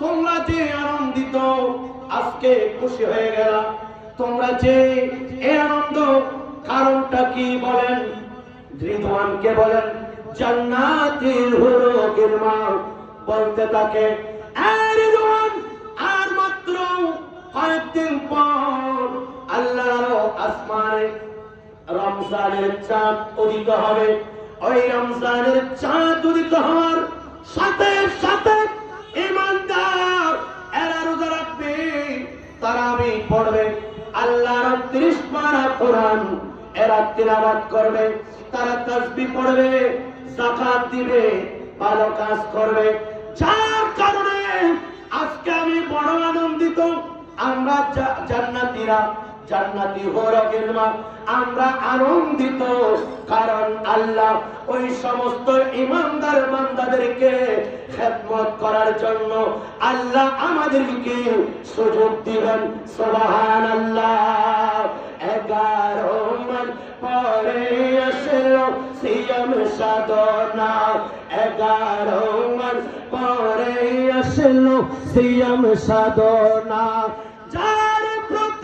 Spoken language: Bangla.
তোমরা যে আনন্দিত, আজকে খুশি হয়ে গেল, তোমরা যে এই আনন্দ কারণটা কি বলেন? রিদওয়ানকে বলেন জান্নাতুল হুরুল মা বলতে থাকে, রিদওয়ান আর মাত্র কয়েকদিন পর আল্লাহর আসমানে রমজানের চাঁদ উদিত হবে। ওই রমজানের চাঁদ উদিত হওয়ার সাথে সাথে ঈমানদার এরা রোজা রাখবে, তারাবি পড়বে, আল্লাহর 30 পারা কোরআন এরা তিলাওয়াত করবে, তারা তাসবিহ পড়বে, যাকাত দিবে, ভালো কাজ করবে। যার কারণে আজকে আমি বড় আনন্দিত। আমরা জান্নাতীরা, জান্নাতি হরকের মা, আমরা আনন্দিত কারণ আল্লাহ ওই সমস্ত ইমানদার বান্দাদেরকে খেদমত করার জন্য আল্লাহ আমাদেরকে সুযোগ দিবেন। সুবহানাল্লাহ। 11 মান পরে আসলো সিয়াম সাধনা, 11 মান পরে আসলো সিয়াম সাধনা।